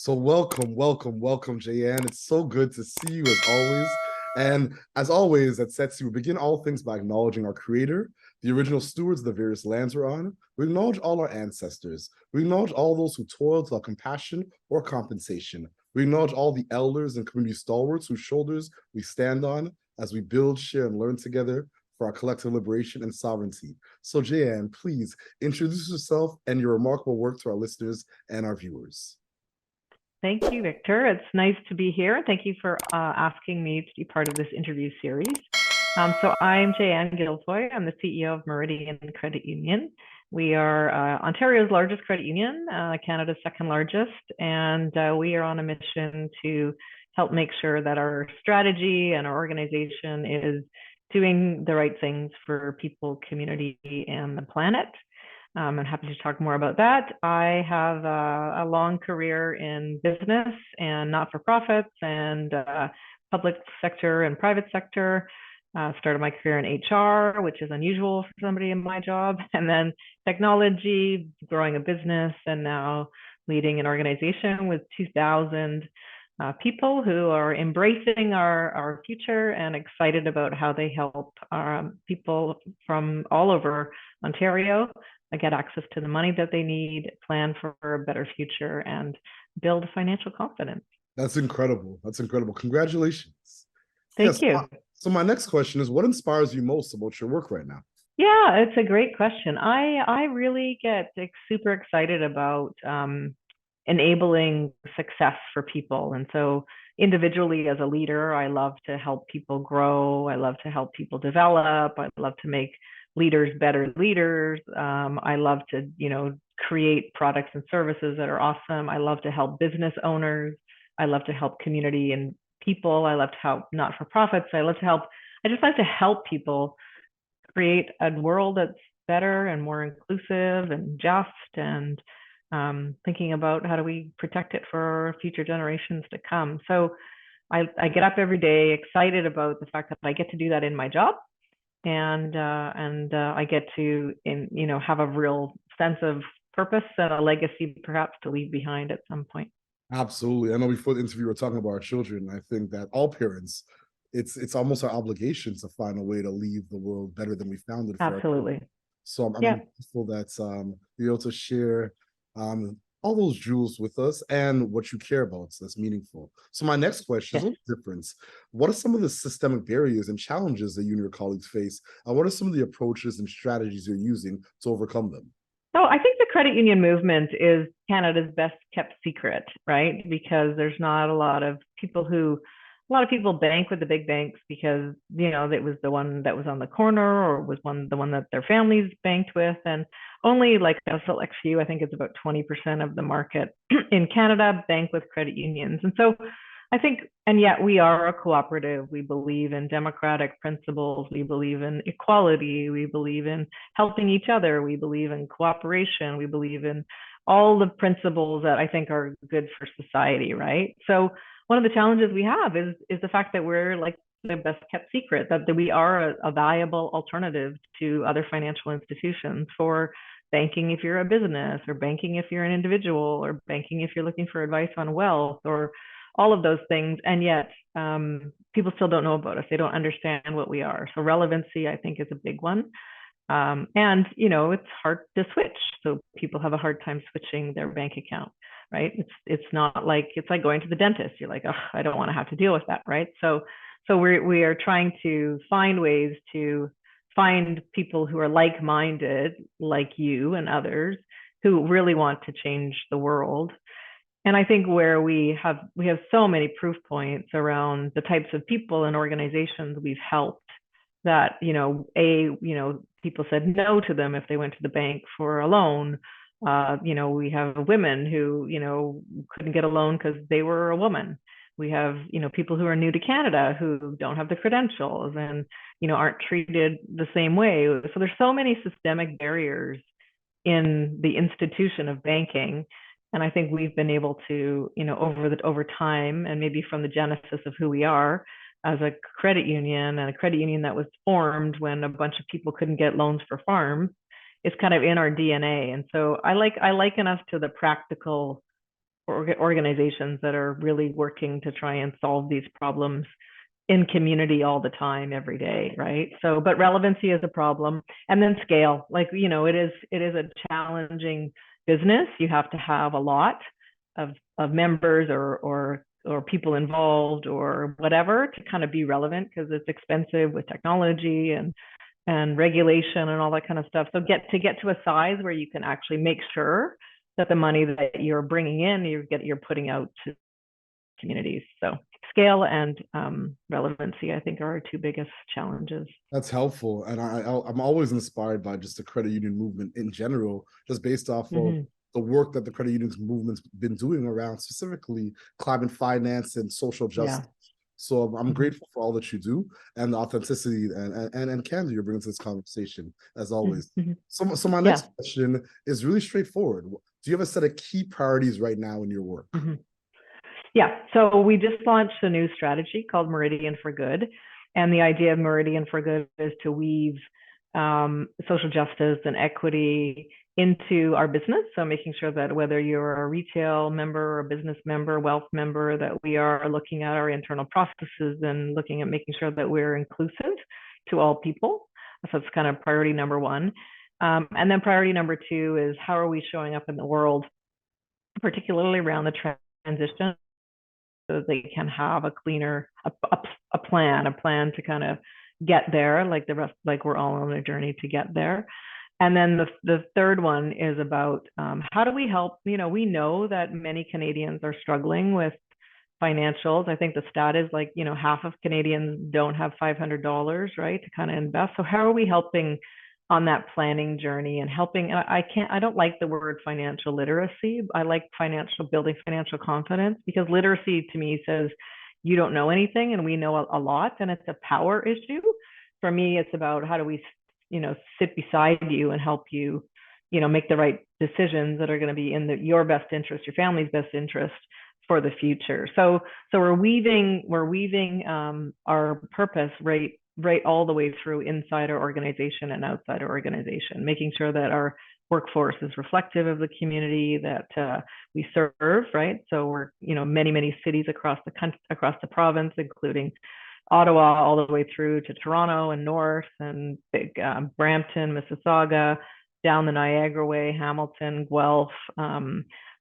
So welcome, Jayan. It's so good to see you as always. And as always, at Setsi, we begin all things by acknowledging our creator, the original stewards of the various lands we're on. We acknowledge all our ancestors. We acknowledge all those who toiled without compassion or compensation. We acknowledge all the elders and community stalwarts whose shoulders we stand on as we build, share, and learn together for our collective liberation and sovereignty. So, Jayan, please introduce yourself and your remarkable work to our listeners and our viewers. Thank you, Victor. It's nice to be here. Thank you for asking me to be part of this interview series. So I'm Jan Giloy. I'm the CEO of Meridian Credit Union. We are Ontario's largest credit union, Canada's second largest, and we are on a mission to help make sure that our strategy and our organization is doing the right things for people, community, and the planet. I'm happy to talk more about that. I have a long career in business and not-for-profits and public sector and private sector. Started my career in HR, which is unusual for somebody in my job, and then technology, growing a business, and now leading an organization with 2,000 people who are embracing our future and excited about how they help people from all over Ontario get access to the money that they need, plan for a better future, and build financial confidence. That's incredible. That's incredible. Congratulations. Thank you. So my next question is, what inspires you most about your work right now? Yeah, it's a great question. I really get super excited about enabling success for people. And so individually as a leader, I love to help people grow. I love to help people develop. I love to make leaders better leaders. I love to, create products and services that are awesome. I love to help business owners. I love to help community and people. I love to help not-for-profits. I just like to help people create a world that's better and more inclusive and just, and thinking about how do we protect it for future generations to come. So I get up every day excited about the fact that I get to do that in my job. And I get to, have a real sense of purpose and a legacy perhaps to leave behind at some point. Absolutely. I know before the interview we were talking about our children. I think that all parents, it's almost our obligation to find a way to leave the world better than we found it. Absolutely. So I'm grateful that you're able to share all those jewels with us and what you care about. So that's meaningful. So my next question is, what's the difference? What are some of the systemic barriers and challenges that you and your colleagues face? And what are some of the approaches and strategies you're using to overcome them? So I think the credit union movement is Canada's best kept secret, right? Because there's not a lot of people bank with the big banks because, it was the one that was on the corner or was the one that their families banked with. And only like a select few, I think it's about 20% of the market in Canada, bank with credit unions. And so I think, and yet we are a cooperative. We believe in democratic principles. We believe in equality. We believe in helping each other. We believe in cooperation. We believe in all the principles that I think are good for society, right? So one of the challenges we have is the fact that we're like the best kept secret, that we are a valuable alternative to other financial institutions for banking if you're a business, or banking if you're an individual, or banking if you're looking for advice on wealth, or all of those things. And yet people still don't know about us. They don't understand what we are. So relevancy, I think, is a big one. And, it's hard to switch. So people have a hard time switching their bank account, right? It's like going to the dentist. You're like, oh, I don't want to have to deal with that, right? So we are trying to find ways to find people who are like-minded, like you and others, who really want to change the world. And I think where we have so many proof points around the types of people and organizations we've helped that, people said no to them if they went to the bank for a loan. We have women who, couldn't get a loan because they were a woman. We have, people who are new to Canada who don't have the credentials and, aren't treated the same way. So there's so many systemic barriers in the institution of banking. And I think we've been able to, over time, and maybe from the genesis of who we are as a credit union, and a credit union that was formed when a bunch of people couldn't get loans for farms, is kind of in our DNA. And so I liken us to the practical organizations that are really working to try and solve these problems in community all the time, every day, right? So, but relevancy is a problem, and then scale. Like, it is a challenging business. You have to have a lot of members or people involved or whatever to kind of be relevant, because it's expensive with technology and regulation and all that kind of stuff. So get to a size where you can actually make sure that the money that you're bringing in, you're putting out to communities. So scale and relevancy, I think, are our two biggest challenges. That's helpful, and I'm always inspired by just the credit union movement in general, just based off of the work that the credit unions movement's been doing around specifically climate finance and social justice. Yeah. So I'm grateful for all that you do and the authenticity and candor you're bringing to this conversation, as always. So my next question is really straightforward. Do you have a set of key priorities right now in your work? Yeah, so we just launched a new strategy called Meridian for Good. And the idea of Meridian for Good is to weave social justice and equity into our business. So making sure that whether you're a retail member, a business member, wealth member, that we are looking at our internal processes and looking at making sure that we're inclusive to all people. So it's kind of priority number one. And then priority number two is how are we showing up in the world, particularly around the transition, so they can have a cleaner, a plan to kind of get there, like the rest, like we're all on a journey to get there. And then the third one is about how do we help? We know that many Canadians are struggling with financials. I think the stat is like, half of Canadians don't have $500, right, to kind of invest. So how are we helping on that planning journey and helping? I don't like the word financial literacy. I like building financial confidence, because literacy to me says you don't know anything and we know a lot, and it's a power issue. For me, it's about how do we sit beside you and help you, make the right decisions that are going to be in your best interest, your family's best interest for the future. So we're weaving our purpose right all the way through inside our organization and outside our organization, making sure that our workforce is reflective of the community that we serve, right? So we're, many cities across the province, including Ottawa, all the way through to Toronto and North and Brampton, Mississauga, down the Niagara Way, Hamilton, Guelph,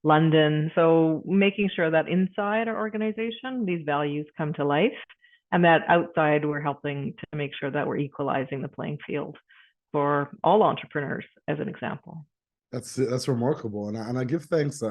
London. So making sure that inside our organization, these values come to life, and that outside we're helping to make sure that we're equalizing the playing field for all entrepreneurs, as an example. That's remarkable, and I give thanks.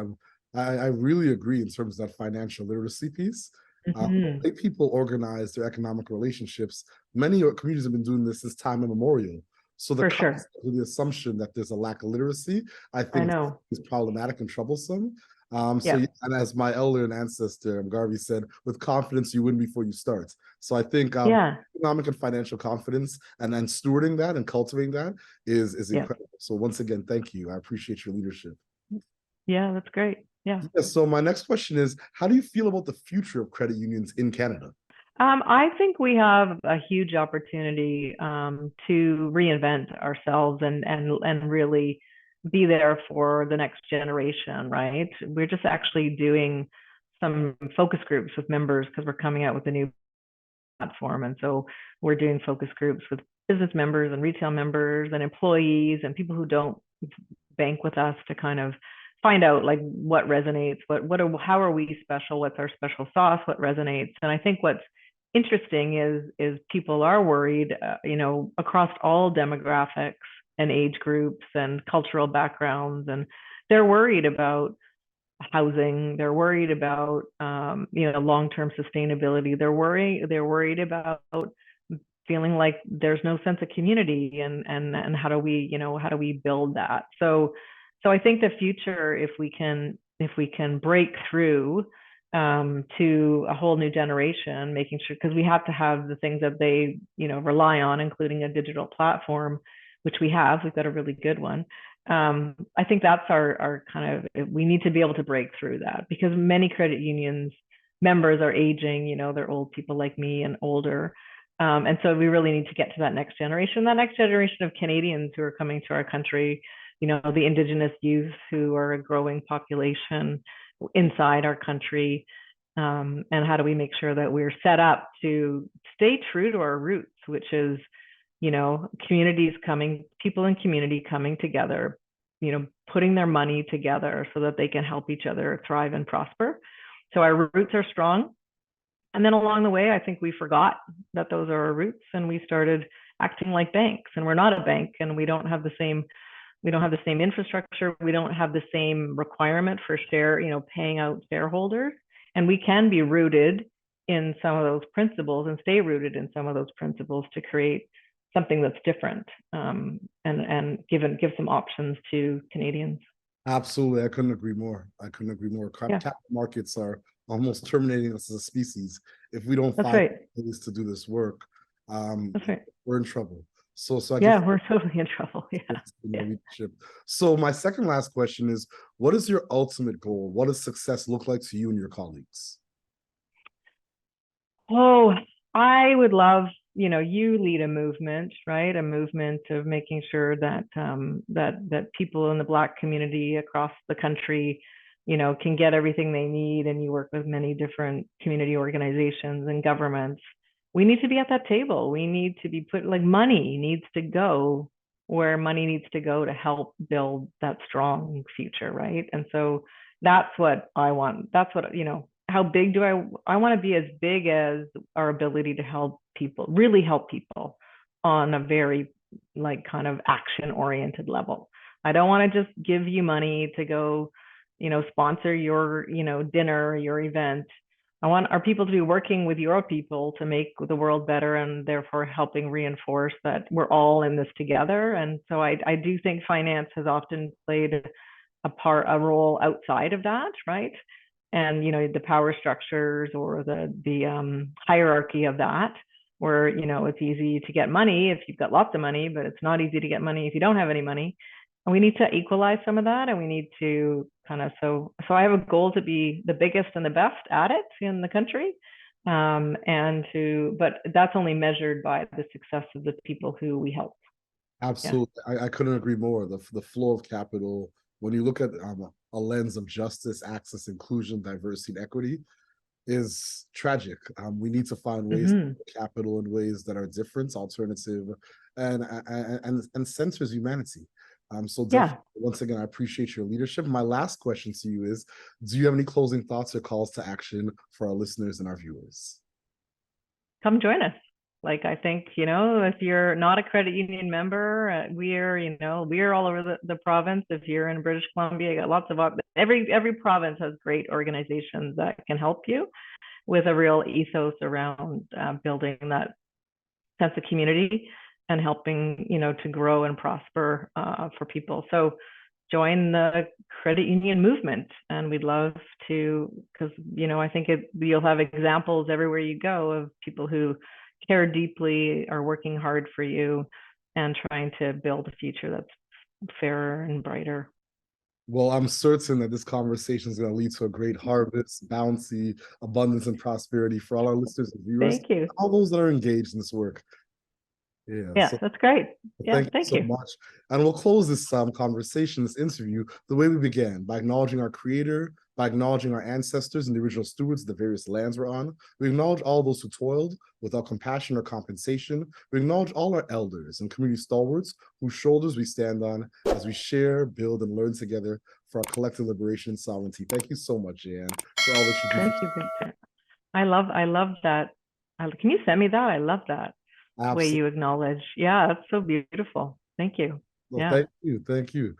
I really agree in terms of that financial literacy piece. The way people organize their economic relationships, many communities have been doing this since time immemorial. So the assumption that there's a lack of literacy, I think, is problematic and troublesome. And as my elder and ancestor Garvey said, with confidence you win before you start. So I think economic and financial confidence and then stewarding that and cultivating that is incredible. So once again, thank you. I appreciate your leadership. Yeah, that's great. Yeah. So my next question is, how do you feel about the future of credit unions in Canada? I think we have a huge opportunity to reinvent ourselves and really be there for the next generation, right? We're just actually doing some focus groups with members because we're coming out with a new platform. And so we're doing focus groups with business members and retail members and employees and people who don't bank with us to kind of find out like what resonates, how are we special, what's our special sauce, what resonates. And I think what's interesting is people are worried, across all demographics and age groups and cultural backgrounds, and they're worried about housing, they're worried about long-term sustainability, they're worried about feeling like there's no sense of community, and how do we build that. So I think the future, if we can break through to a whole new generation, making sure, because we have to have the things that they rely on, including a digital platform, which we've got a really good one. I think that's our kind of, we need to be able to break through that, because many credit unions members are aging, they're old people like me and older. And so we really need to get to that next generation of Canadians who are coming to our country, the Indigenous youth who are a growing population, inside our country, and how do we make sure that we're set up to stay true to our roots, which is, communities coming, people in community coming together, putting their money together so that they can help each other thrive and prosper. So our roots are strong. And then along the way, I think we forgot that those are our roots, and we started acting like banks, and we're not a bank, and we don't have the same infrastructure. We don't have the same requirement for paying out shareholders. And we can be rooted in some of those principles and stay rooted in some of those principles to create something that's different, and give some options to Canadians. Absolutely. I couldn't agree more. Capital markets are almost terminating us as a species. If we don't find ways to do this work, we're in trouble. So we're totally in trouble. Leadership. So my second last question is, what is your ultimate goal? What does success look like to you and your colleagues? Oh, I would love, you lead a movement, right? A movement of making sure that that people in the Black community across the country, can get everything they need, and you work with many different community organizations and governments. We need to be at that table. We need to be money needs to go where money needs to go to help build that strong future, right? And so that's what I want. That's what, how big do I want to be? As big as our ability to help people, really help people on a very kind of action oriented level. I don't want to just give you money to go, sponsor your, dinner, your event. I want our people to be working with your people to make the world better, and therefore helping reinforce that we're all in this together. And so I do think finance has often played a role outside of that, right? And the power structures or the hierarchy of that, where it's easy to get money if you've got lots of money, but it's not easy to get money if you don't have any money. And we need to equalize some of that, and we need to so I have a goal to be the biggest and the best at it in the country, but that's only measured by the success of the people who we help. Absolutely. I couldn't agree more. The flow of capital, when you look at a lens of justice, access, inclusion, diversity, and equity, is tragic. We need to find ways to put capital in ways that are different, alternative, and centers humanity. Once again, I appreciate your leadership. My last question to you is, do you have any closing thoughts or calls to action for our listeners and our viewers? Come join us. I think, if you're not a credit union member, we're all over the province. If you're in British Columbia, you got lots of, every province has great organizations that can help you with a real ethos around building that sense of community and helping, to grow and prosper for people. So join the credit union movement, and we'd love to, because, I think you'll have examples everywhere you go of people who care deeply, are working hard for you, and trying to build a future that's fairer and brighter. Well, I'm certain that this conversation is going to lead to a great harvest, bounty, abundance, and prosperity for all our listeners and viewers. Thank you. All those that are engaged in this work. Yeah, that's great. Yeah, thank you so much. And we'll close this conversation, this interview, the way we began, by acknowledging our creator, by acknowledging our ancestors and the original stewards of the various lands we're on. We acknowledge all those who toiled without compassion or compensation. We acknowledge all our elders and community stalwarts whose shoulders we stand on as we share, build, and learn together for our collective liberation and sovereignty. Thank you so much, Jan, for all that you do. Thank you, Victor. I love that. Can you send me that? I love that. Absolutely. Way you acknowledge. Yeah, that's so beautiful. Thank you. Well, thank you.